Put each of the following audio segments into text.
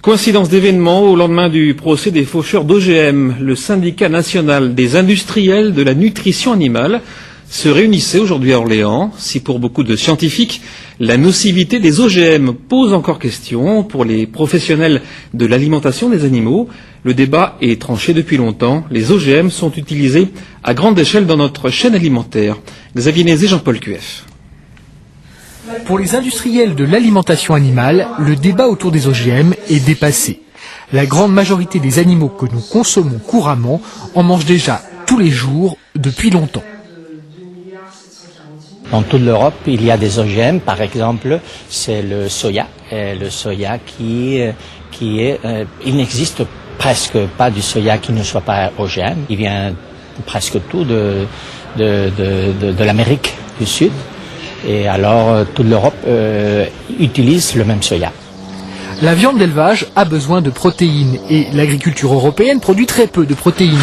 Coïncidence d'événements au lendemain du procès des faucheurs d'OGM. Le syndicat national des industriels de la nutrition animale se réunissait aujourd'hui à Orléans. Si pour beaucoup de scientifiques, la nocivité des OGM pose encore question, pour les professionnels de l'alimentation des animaux, le débat est tranché depuis longtemps. Les OGM sont utilisés à grande échelle dans notre chaîne alimentaire. Xavier Nézé, Jean-Paul Cueff. Pour les industriels de l'alimentation animale, le débat autour des OGM est dépassé. La grande majorité des animaux que nous consommons couramment en mangent déjà tous les jours depuis longtemps. Dans toute l'Europe, il y a des OGM. Par exemple, c'est le soya. Et le soya il n'existe presque pas du soya qui ne soit pas OGM. Il vient presque tout de l'Amérique du Sud. Et alors, toute l'Europe utilise le même soya. La viande d'élevage a besoin de protéines et l'agriculture européenne produit très peu de protéines.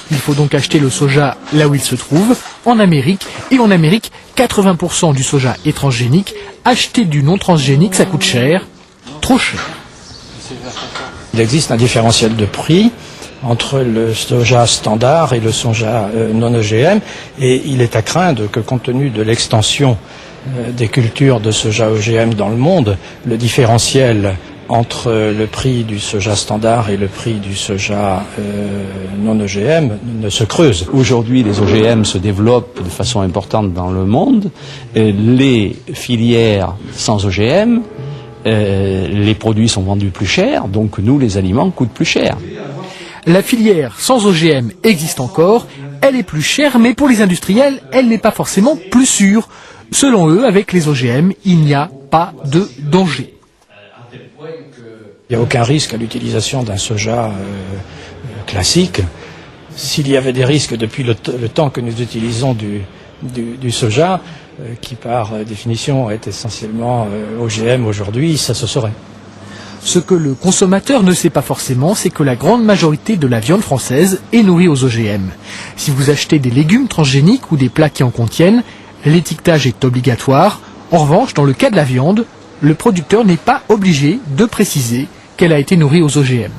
Il faut donc acheter le soja là où il se trouve, en Amérique. Et en Amérique, 80% du soja est transgénique. Acheter du non transgénique, ça coûte cher, trop cher. Il existe un différentiel de prix entre le soja standard et le soja non OGM, et il est à craindre que, compte tenu de l'extension des cultures de soja OGM dans le monde, le différentiel entre le prix du soja standard et le prix du soja non OGM ne se creuse. Aujourd'hui, les OGM se développent de façon importante dans le monde. Les filières sans OGM, les produits sont vendus plus cher, donc nous, les aliments, coûtent plus cher. La filière sans OGM existe encore, elle est plus chère, mais pour les industriels, elle n'est pas forcément plus sûre. Selon eux, avec les OGM, il n'y a pas de danger. Il n'y a aucun risque à l'utilisation d'un soja classique. S'il y avait des risques depuis le temps que nous utilisons du soja, qui par définition est essentiellement OGM aujourd'hui, ça se saurait. Ce que le consommateur ne sait pas forcément, c'est que la grande majorité de la viande française est nourrie aux OGM. Si vous achetez des légumes transgéniques ou des plats qui en contiennent, l'étiquetage est obligatoire. En revanche, dans le cas de la viande, le producteur n'est pas obligé de préciser qu'elle a été nourrie aux OGM.